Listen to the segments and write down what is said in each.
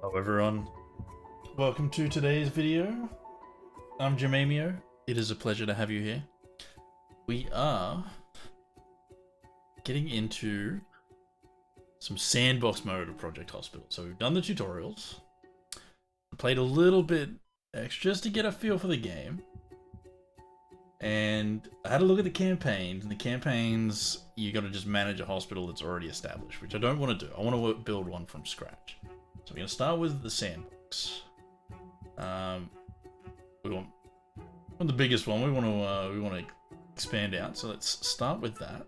Hello everyone, welcome to today's video. I'm Jamamio. It is a pleasure to have you here. We are getting into some sandbox mode of Project Hospital. So we've done the tutorials, played a little bit extra just to get a feel for the game, and I had a look at the campaigns, and the campaigns, you gotta just manage a hospital that's already established, which I don't want to do. I want to build one from scratch. So we're going to start with the sandbox. We want the biggest one. We want to expand out. So let's start with that.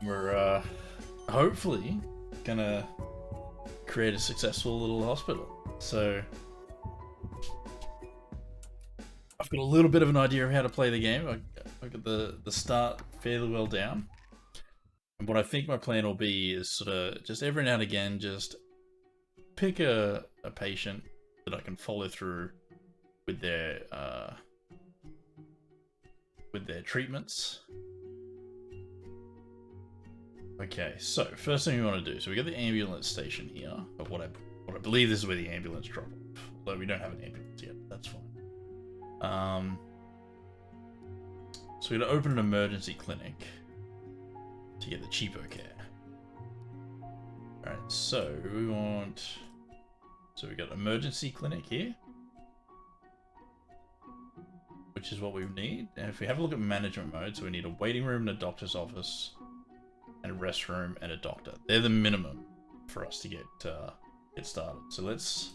We're hopefully gonna create a successful little hospital. So I've got a little bit of an idea of how to play the game. I got the start fairly well down. And what I think my plan will be is sort of just every now and again, just pick a patient that I can follow through with their treatments. Okay, so first thing we want to do, so we got the ambulance station here, but what I believe this is where the ambulance drop off, although we don't have an ambulance yet, that's fine. So we're going to open an emergency clinic to get the cheapo care. Alright, so we got emergency clinic here, which is what we need. And if we have a look at management mode, so we need a waiting room and a doctor's office, and a restroom and a doctor. They're the minimum for us to get started. So let's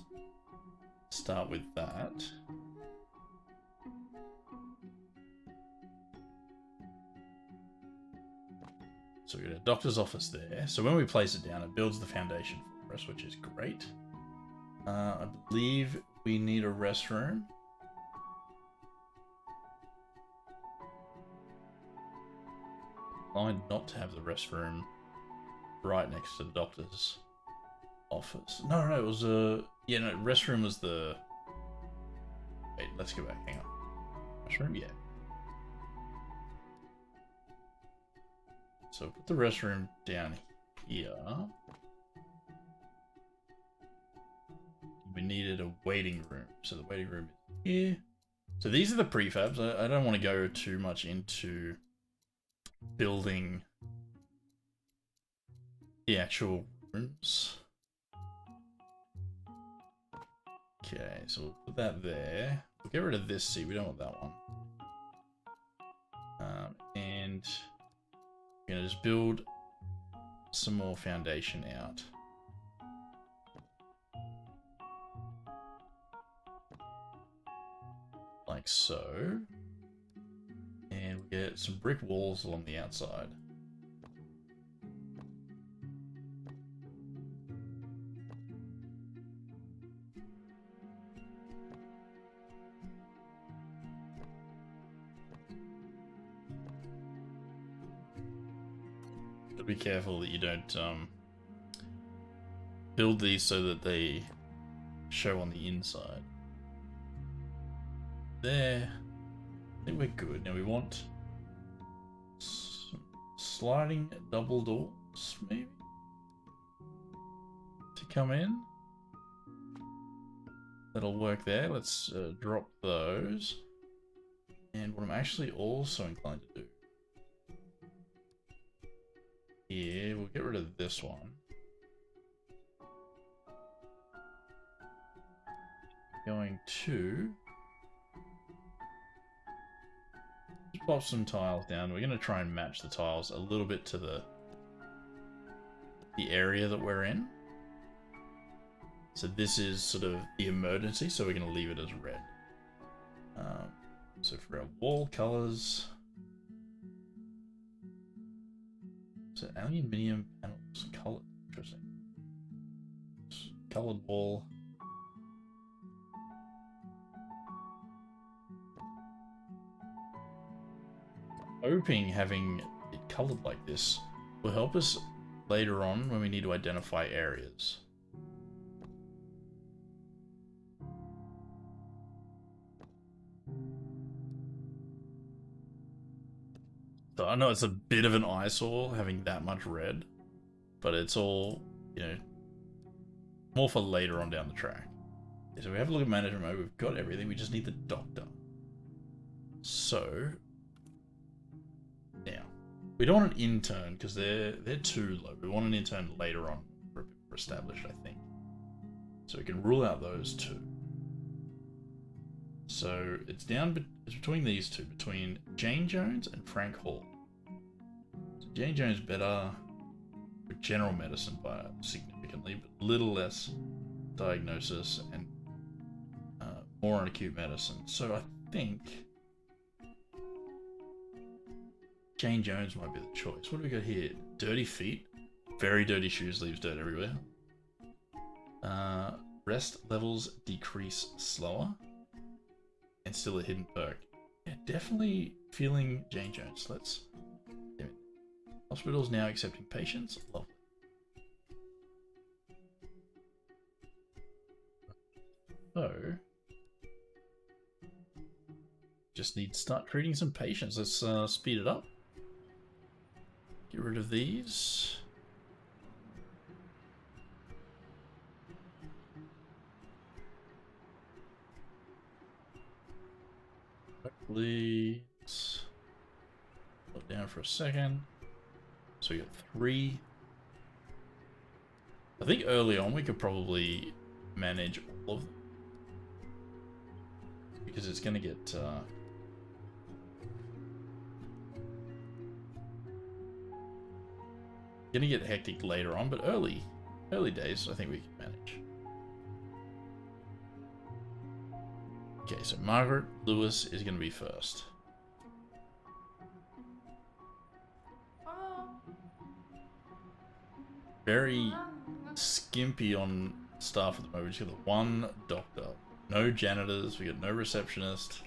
start with that. So we got a doctor's office there. So when we place it down, it builds the foundation for us, which is great. I believe we need a restroom. Fine not to have the restroom right next to the doctor's office. No, it was restroom was the... Wait, let's go back, hang on. Restroom, yeah. So put the restroom down here. We needed a waiting room. So the waiting room is here. So these are the prefabs. I don't want to go too much into building the actual rooms. Okay, so we'll put that there. We'll get rid of this seat. We don't want that one. And we're going to just build some more foundation out. Like so. And we'll get some brick walls along the outside. Be careful that you don't build these so that they show on the inside. There, I think we're good. Now we want sliding double doors, maybe, to come in. That'll work there. Let's drop those. And what I'm actually also inclined to do here, we'll get rid of this one. Going to just pop some tiles down. We're going to try and match the tiles a little bit to the area that we're in. So this is sort of the emergency, so we're going to leave it as red. So for our wall colors, so aluminium panels, colored, interesting. Colored wall. Hoping having it colored like this will help us later on when we need to identify areas. So I know it's a bit of an eyesore having that much red, but it's all, you know, more for later on down the track. Okay, so we have a look at management mode. We've got everything. We just need the doctor. So now we don't want an intern because they're too low. We want an intern later on for a bit more established, I think. So we can rule out those two. So it's between these two, between Jane Jones and Frank Hall. So Jane Jones better with general medicine by significantly, but a little less diagnosis and more on acute medicine. So I think Jane Jones might be the choice. What do we got here? Dirty feet. Very dirty shoes, leaves dirt everywhere. Rest levels decrease slower. And still a hidden perk. Yeah, definitely feeling Jane Jones. Let's... Hospital's now accepting patients. Lovely. So... just need to start treating some patients. Let's speed it up. Get rid of these. Please. Slow down for a second. So we got 3. I think early on we could probably manage all of them. Because it's going to get... gonna get hectic later on, but early days I think we can manage. Okay, so Margaret Lewis is gonna be first. Very skimpy on staff at the moment. We just got the 1 doctor, no janitors, we got no receptionist.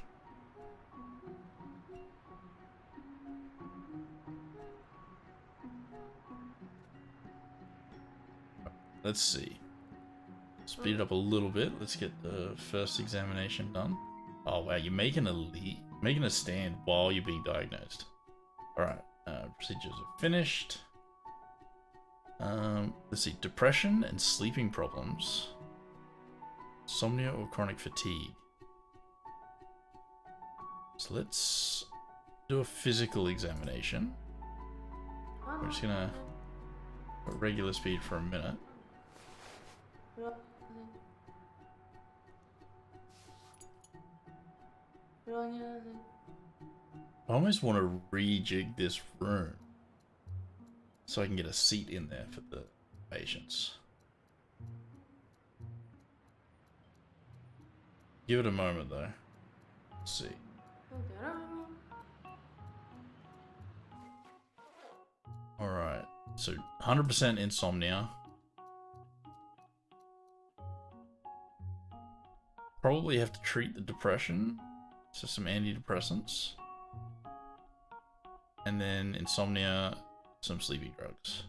Let's see. Speed it up a little bit. Let's get the first examination done. Oh wow, you're making a stand while you're being diagnosed. Alright, procedures are finished. Let's see, depression and sleeping problems. Insomnia or chronic fatigue. So let's do a physical examination. We're just gonna put regular speed for a minute. I almost want to rejig this room so I can get a seat in there for the patients. Give it a moment though. Let's see. Alright, so 100% insomnia. Probably have to treat the depression, so some antidepressants. And then insomnia, some sleeping drugs.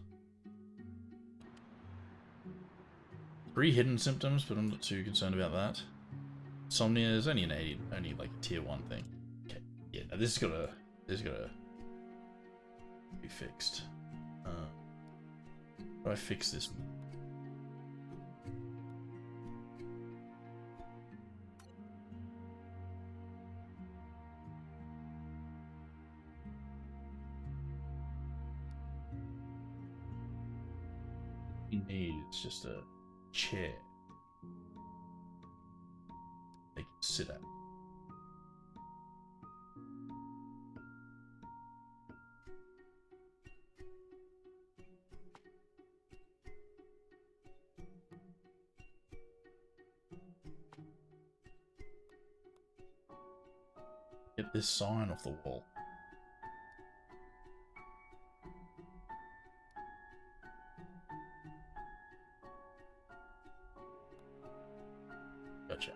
3 hidden symptoms, but I'm not too concerned about that. Insomnia is only only like a tier 1 thing. Okay, yeah, now this is gotta be fixed. How do I fix this? You need is just a chair they can sit at. Get this sign off the wall. Gotcha.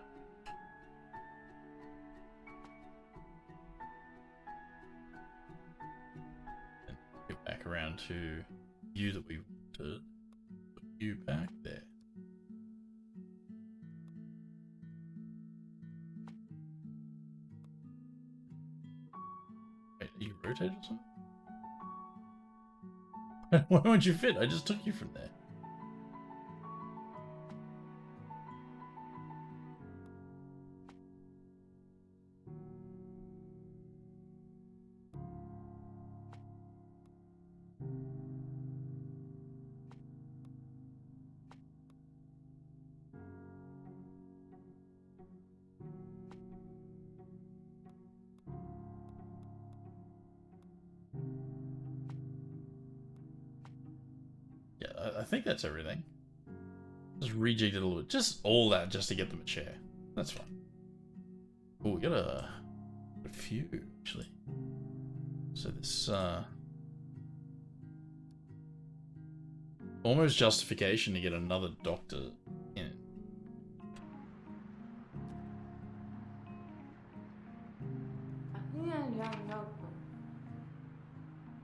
And get back around to you that we put you back there. Wait, are you rotated or something? Why won't you fit? I just took you from there. Yeah, I think that's everything. Just rejigged it a little bit. Just all that just to get them a chair. That's fine. Oh, we got a few, actually. So this, almost justification to get another doctor in.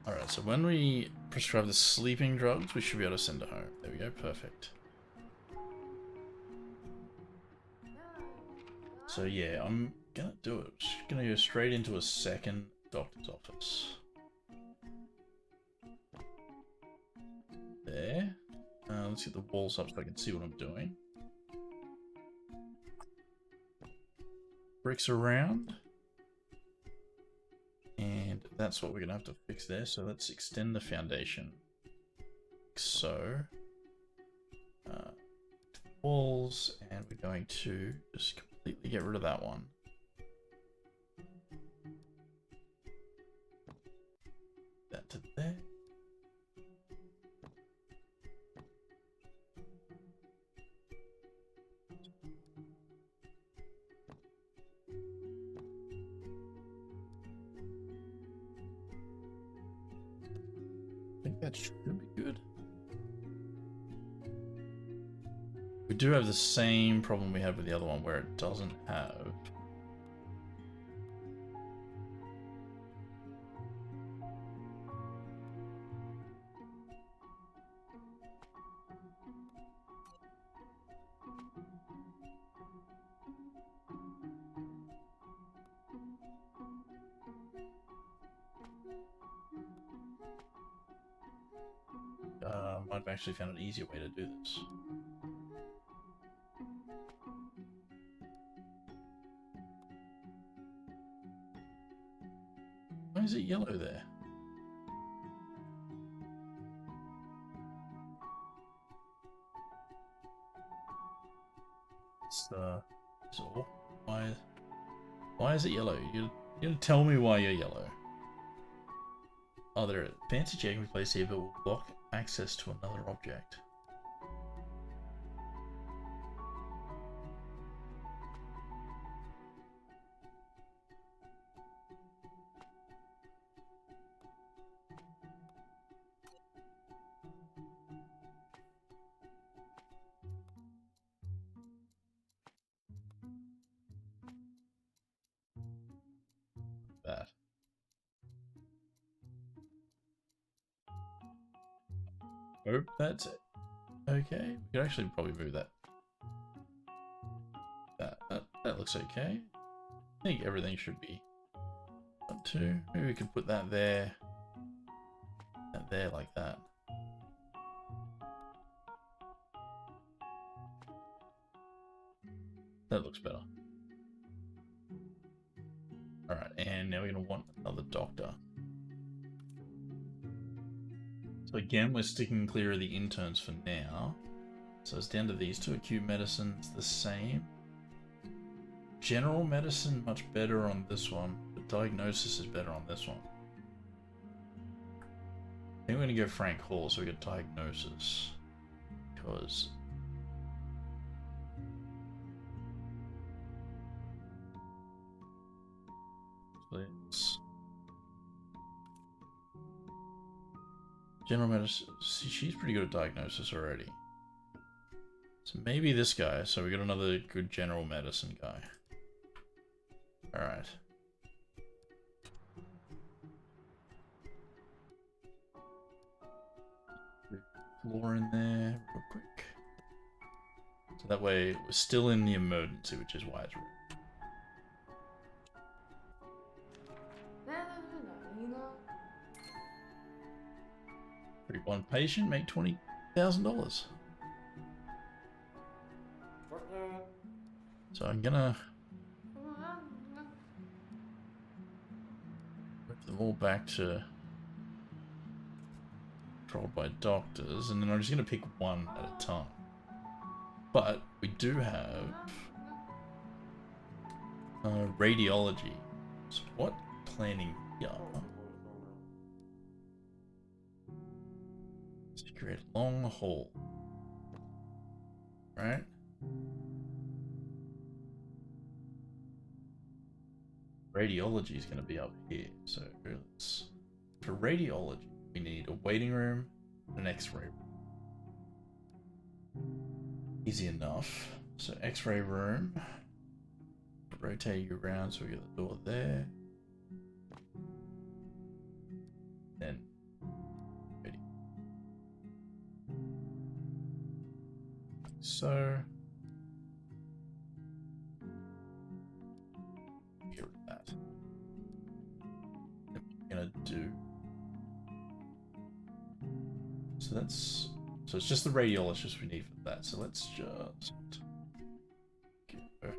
Alright, so when we prescribe the sleeping drugs, we should be able to send her home. There we go, perfect. So yeah, I'm gonna do it. Just gonna go straight into a second doctor's office. There. Let's get the walls up so I can see what I'm doing. Bricks around. And that's what we're gonna have to fix there. So let's extend the foundation. So, walls, and we're going to just completely get rid of that one. That to there. I think that should be good. We do have the same problem we had with the other one where it doesn't have might have actually found an easier way to do this. Why is it yellow there? It's so why is it yellow? You didn't tell me why you're yellow. Oh, there it is. Fancy chair can be placed here, but will block access to another object. That. Oh, that's it. Okay, we could actually probably move that. That looks okay. I think everything should be up to. Maybe we could put that there like that. That looks better. Alright, and now we're going to want another doctor. So again, we're sticking clear of the interns for now. So it's down to these two. Acute medicine's the same. General medicine, much better on this one. But diagnosis is better on this one. I think we're going to go Frank Hall, so we get diagnosis. Because... let's... General medicine... See, she's pretty good at diagnosis already. So maybe this guy. So we got another good general medicine guy. Alright. Floor in there real quick. So that way we're still in the emergency, which is why it's red. One patient, make $20,000. So I'm gonna move them all back to controlled by doctors, and then I'm just gonna pick one at a time. But we do have radiology. So what planning here? So you create a long hall. Right? Radiology is going to be up here. So let's, for radiology, we need a waiting room and an x-ray room. Easy enough. So x-ray room. Rotate you around so we get the door there. Then ready. So get rid of that. Then we're gonna do, so that's, so it's just the radiologist we need for that. So let's just go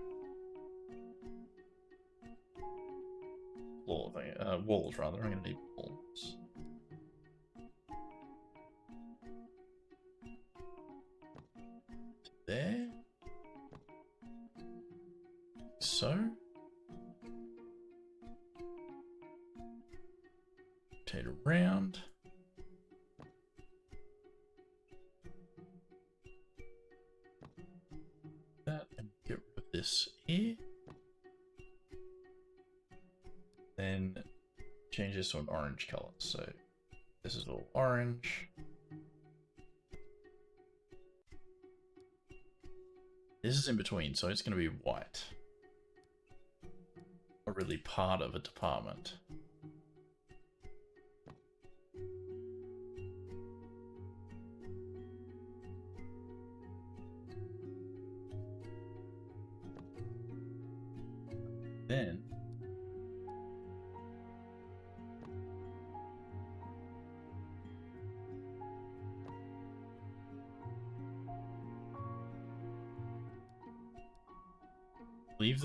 floor thing, walls rather. I'm gonna need walls. There. So. Rotate around. That and get rid of this here. Then change this to an orange color. So this is all orange. This is in between, so it's going to be white. Not really part of a department. Then leave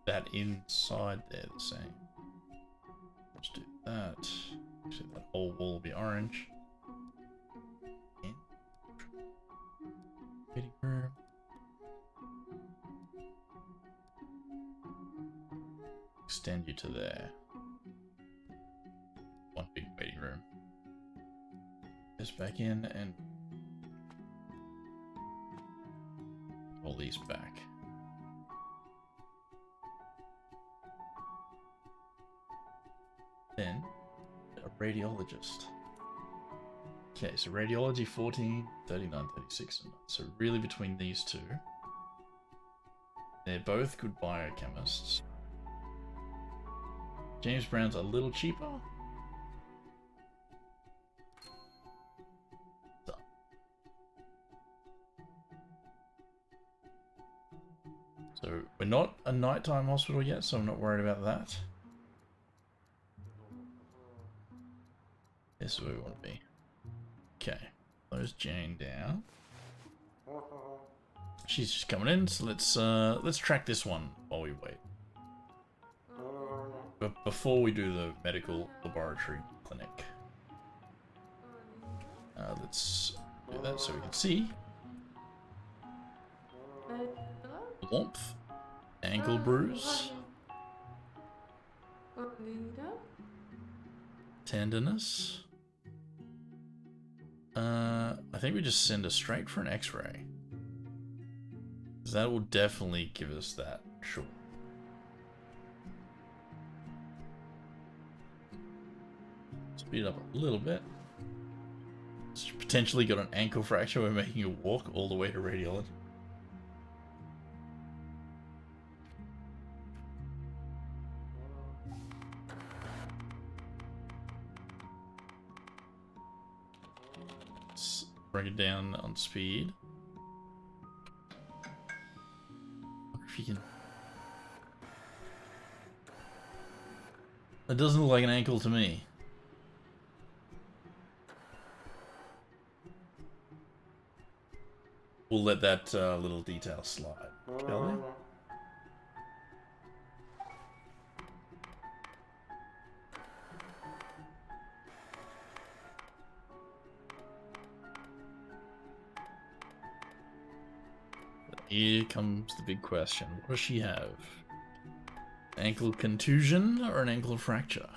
that inside there the same. Let's do that. So that whole wall will be orange. And waiting room. Extend you to there. One big waiting room. This back in and all these back. Then a radiologist. Okay, so radiology 14, 39, 36. So really between these two. They're both good biochemists. James Brown's a little cheaper. So we're not a nighttime hospital yet, so I'm not worried about that. This is where we want to be. Okay, close Jane down. She's just coming in, so let's track this one while we wait. But before we do the medical laboratory clinic, let's do that so we can see. Warmth, ankle bruise, tenderness. I think we just send her straight for an x-ray. That will definitely give us that, sure. Speed up a little bit. She's potentially got an ankle fracture. We're making her walk all the way to radiology. Let's bring it down on speed. If you can. It doesn't look like an ankle to me. We'll let that little detail slide, shall we? Here comes the big question. What does she have? Ankle contusion or an ankle fracture?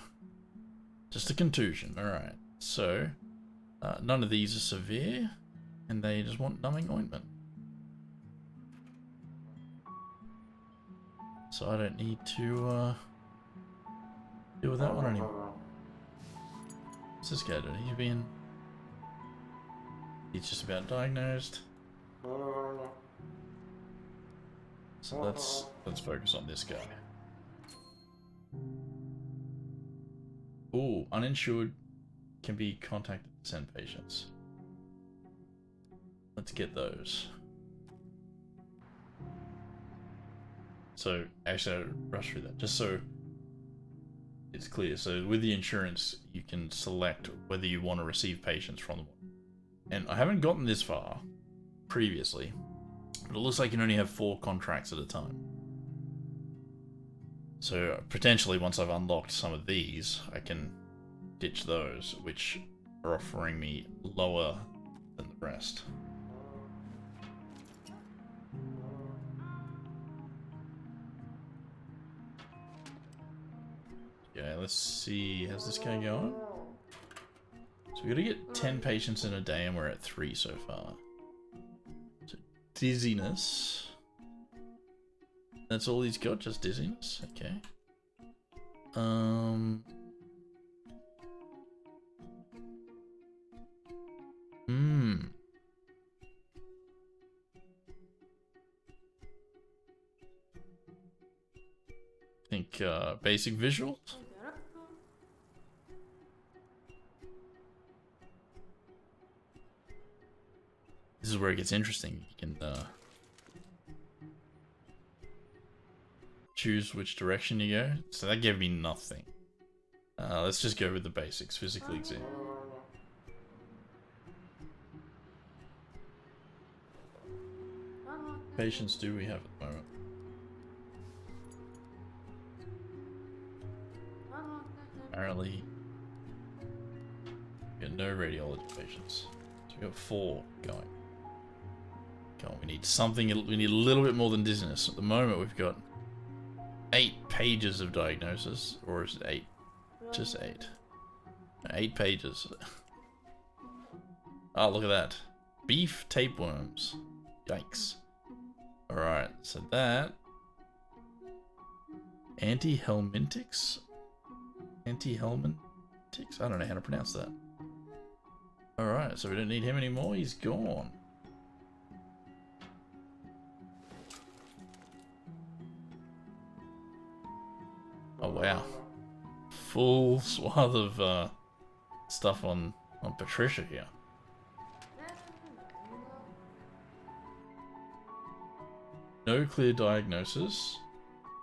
Just a contusion. Alright. So, None of these are severe, and they just want numbing ointment. So I don't need to deal with that one anymore. What's this guy doing? He's just about diagnosed. So let's focus on this guy. Ooh, uninsured can be contacted to send patients. Let's get those. So actually, I'll rush through that just so it's clear. So with the insurance, you can select whether you want to receive patients from them. And I haven't gotten this far previously, but it looks like you can only have 4 contracts at a time. So potentially once I've unlocked some of these, I can ditch those, which are offering me lower than the rest. Okay, let's see, how's this guy going? So we gotta get 10 patients in a day and we're at 3 so far. So dizziness. That's all he's got, just dizziness? Okay. I think basic visuals? This is where it gets interesting. You can choose which direction you go. So that gave me nothing. Let's just go with the basics. Physical exam. Patients do we have at the moment? Apparently, we got no radiology patients. So we got 4 going. Come on, we need something. We need a little bit more than dizziness. At the moment, we've got 8 pages of diagnosis, or is it 8? Just 8. 8 pages. Oh, look at that. Beef tapeworms. Yikes. Alright, so that. Anti-helminthics? Anti-helminthics? I don't know how to pronounce that. Alright, so we don't need him anymore. He's gone. Oh, wow. Full swath of stuff on Patricia here. No clear diagnosis.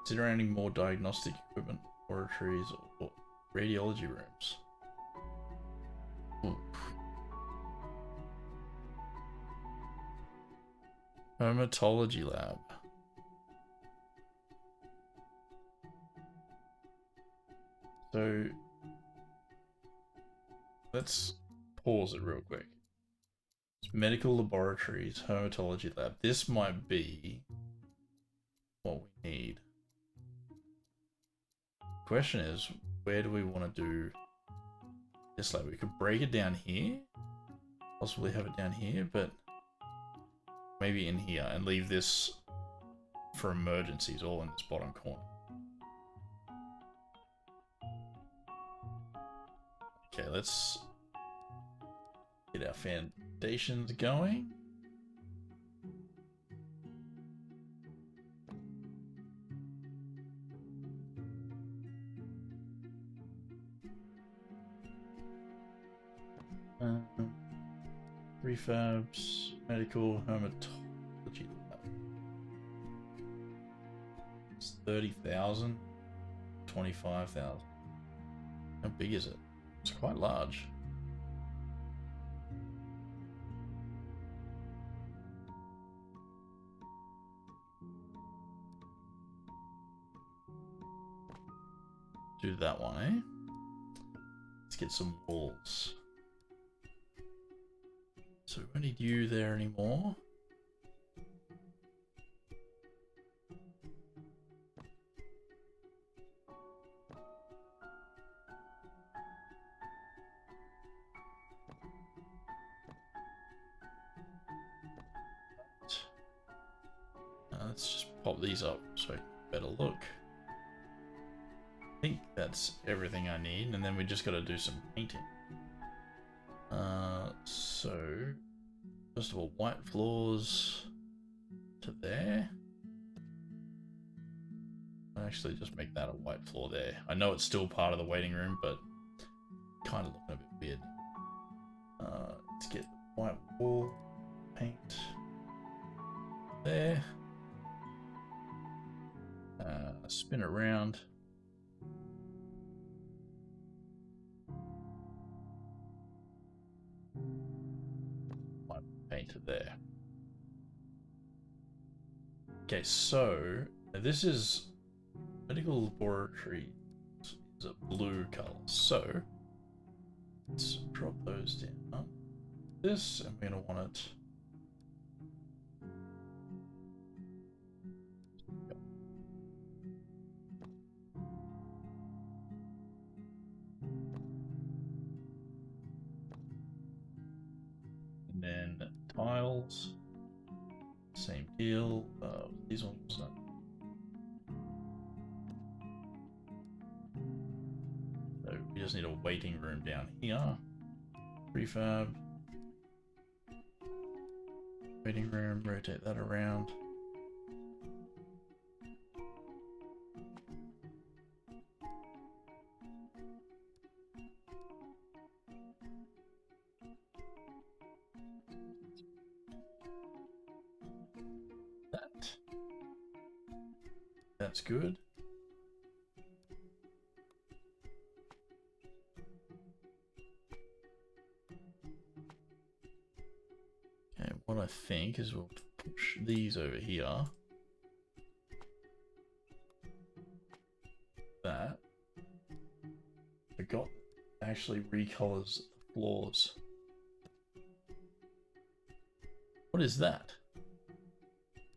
Considering more diagnostic equipment, laboratories, or radiology rooms. Ooh. Hematology lab. So let's pause it real quick. It's medical laboratories, hematology lab. This might be what we need. Question is, where do we want to do this lab? We could break it down here, possibly have it down here, but maybe in here and leave this for emergencies all in this bottom corner. Okay, let's get our foundations going. Refabs, medical, hematology lab. It's 30,000, 25,000. How big is it? It's quite large. Do that one, eh? Let's get some walls. So we don't need you there anymore. Let's just pop these up so I can better look. I think that's everything I need, and then we just got to do some painting. So first of all, white floors to there. I'll actually just make that a white floor there. I know it's still part of the waiting room, but kind of looking a bit weird. Let's get the white wall paint there. Spin it around. White paint it there. Okay, so this is medical laboratory. Is a blue color. So let's drop those down. This, and we're gonna want it. And then tiles, same deal. These ones. So we just need a waiting room down here. Prefab. Waiting room, rotate that around. That's good. Okay, what I think is we'll push these over here. That. Forgot actually recolors the floors. What is that?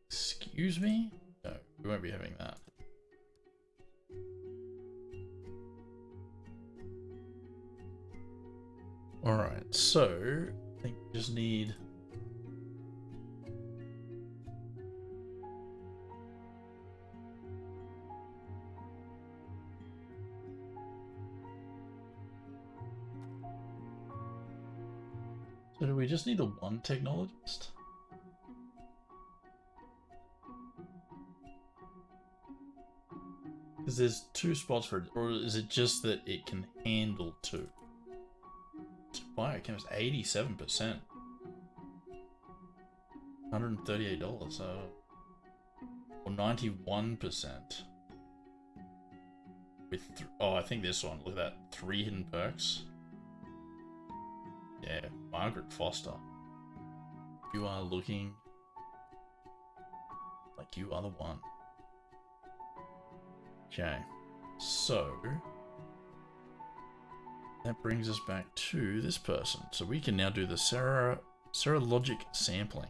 Excuse me? No, we won't be having that. Alright, so I think we just need so do we just need the one technologist? Because there's 2 spots for it, or is it just that it can handle 2? Biochemist 87%. $138, or 91%. With I think this one, look at that, 3 hidden perks. Yeah, Margaret Foster. You are looking like you are the one. Okay, so that brings us back to this person. So we can now do the serologic sampling.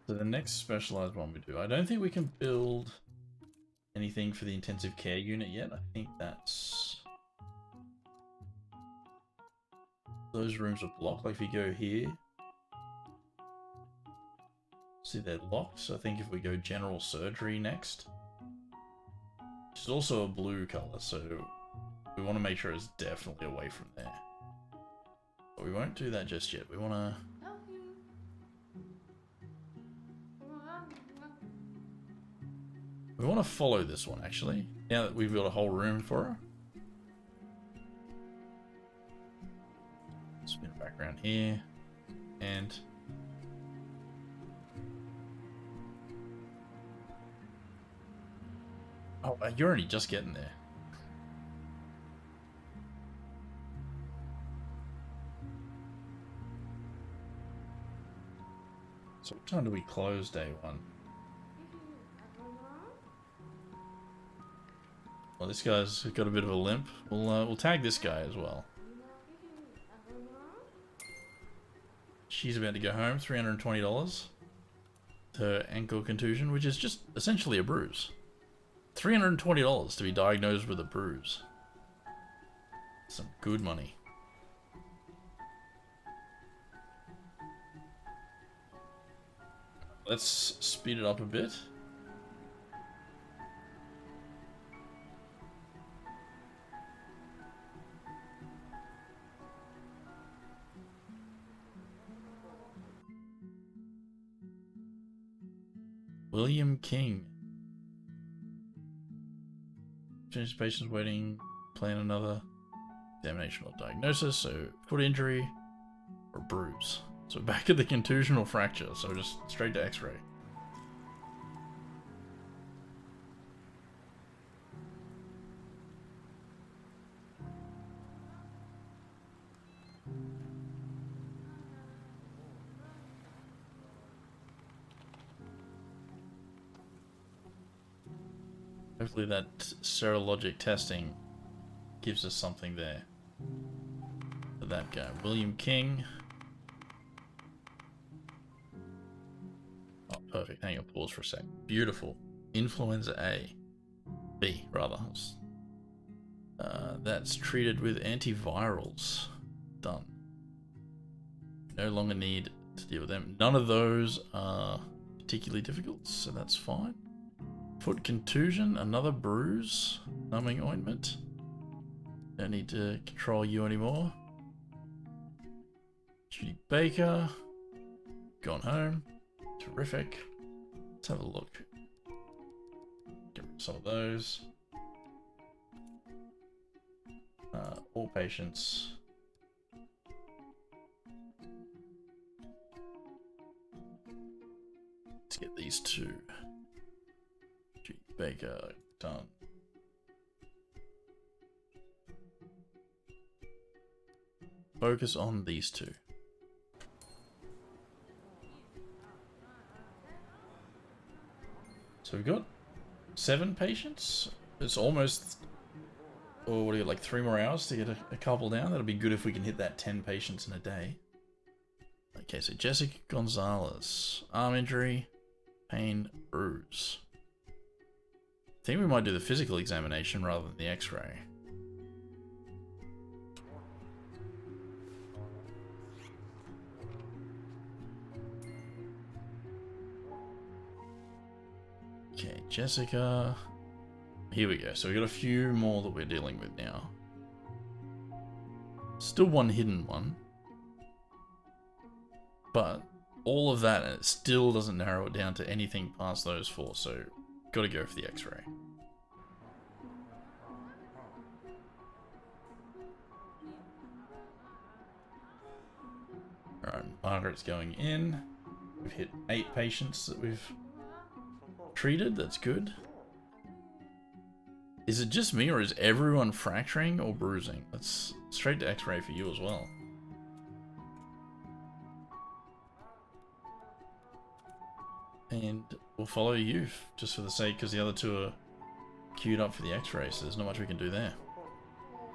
So the next specialized one we do, I don't think we can build anything for the intensive care unit yet. I think that's... those rooms are blocked. Like if you go here, see they're locked. So I think if we go general surgery next, which is also a blue color, so we want to make sure it's definitely away from there. But we won't do that just yet. We want to... we want to follow this one, actually, now that we've got a whole room for her. Spin it back around here, and... oh, you're only just getting there. So what time do we close day 1? Well, this guy's got a bit of a limp. We'll tag this guy as well. She's about to go home. $320. Her ankle contusion, which is just essentially a bruise. $320 to be diagnosed with a bruise. Some good money. Let's speed it up a bit. William King. Finish patients waiting, plan another examination or diagnosis. So foot injury or bruise. So back at the contusion or fracture. So just straight to x-ray. Hopefully that serologic testing gives us something there for that guy. William King. Oh, perfect. Hang on, pause for a sec. Beautiful. Influenza A. B, rather. That's treated with antivirals. Done. No longer need to deal with them. None of those are particularly difficult, so that's fine. Foot contusion, another bruise, numbing ointment. Don't need to control you anymore. Judy Baker, gone home. Terrific. Let's have a look. Get rid of some of those. All patients. Let's get these two. Baker, done. Focus on these two. So we've got 7 patients. It's almost, oh, what do you got, like 3 more hours to get a couple down? That'll be good if we can hit that 10 patients in a day. Okay, so Jessica Gonzalez, arm injury, pain, bruise. I think we might do the physical examination rather than the x-ray. Okay, Jessica. Here we go. So we got a few more that we're dealing with now. Still one hidden one. But all of that, and it still doesn't narrow it down to anything past those 4, so gotta go for the x-ray. Alright, Margaret's going in. We've hit 8 patients that we've treated, that's good. Is it just me or is everyone fracturing or bruising? Let's straight to x-ray for you as well. And we'll follow you just for the sake, because the other 2 are queued up for the x-ray, so there's not much we can do there.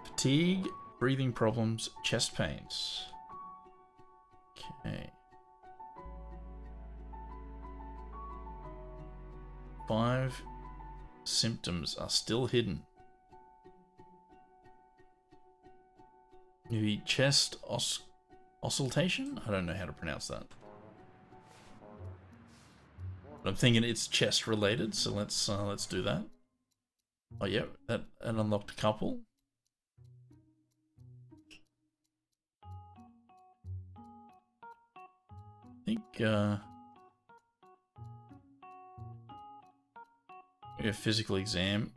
Fatigue, breathing problems, chest pains. Okay. 5 symptoms are still hidden. Maybe chest oscillation? I don't know how to pronounce that. But I'm thinking it's chest related, so let's do that. Oh yeah, that an unlocked couple. I think a physical exam.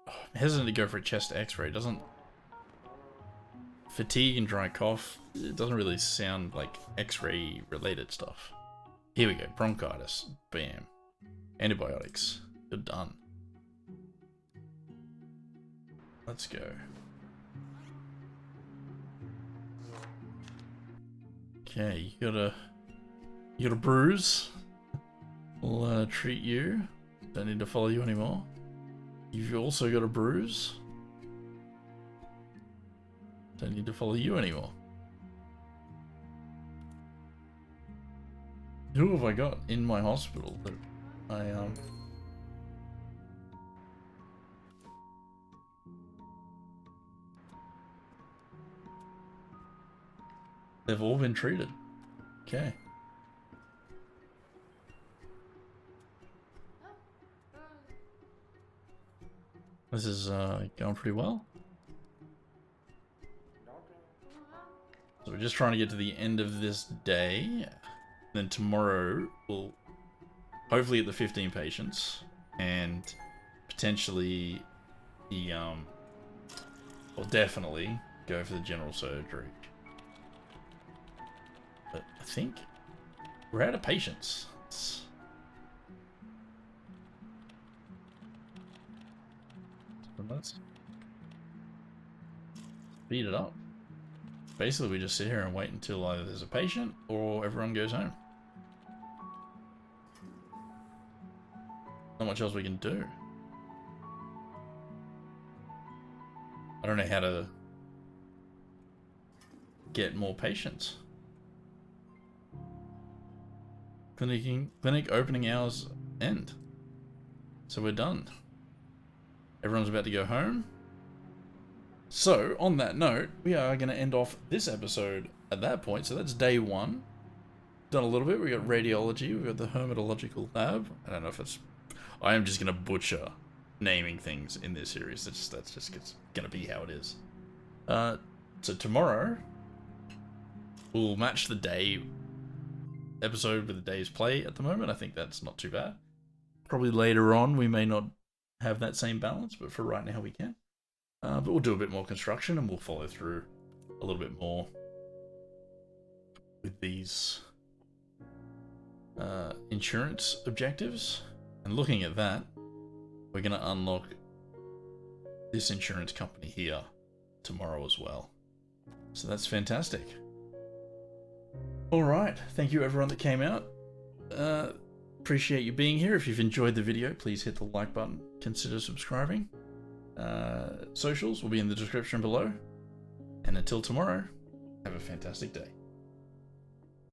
Oh, I'm hesitant to go for a chest x-ray. Doesn't fatigue and dry cough, it doesn't really sound like x-ray related stuff. Here we go, bronchitis, bam. Antibiotics, good, done. Let's go. Okay, you got a bruise. We'll treat you. Don't need to follow you anymore. You've also got a bruise. Don't need to follow you anymore. Who have I got in my hospital that I They've all been treated. Okay. This is going pretty well. So we're just trying to get to the end of this day. Then tomorrow we'll hopefully get the 15 patients and potentially the or definitely go for the general surgery. But I think we're out of patients. Let's speed it up. Basically, we just sit here and wait until either there's a patient or everyone goes home. Not much else we can do. I don't know how to get more patients. Clinic opening hours end. So we're done. Everyone's about to go home. So, on that note, we are going to end off this episode at that point. So that's day 1. Done a little bit. We got radiology. We got the hermatological lab. I don't know if it's... I am just going to butcher naming things in this series. That's just going to be how it is. So tomorrow, we'll match the day episode with the day's play at the moment. I think that's not too bad. Probably later on, we may not have that same balance, but for right now we can. But we'll do a bit more construction and we'll follow through a little bit more with these insurance objectives. And looking at that, we're going to unlock this insurance company here tomorrow as well. So that's fantastic. Alright, thank you everyone that came out. Appreciate you being here. If you've enjoyed the video, please hit the like button. Consider subscribing. Socials will be in the description below. And until tomorrow, have a fantastic day.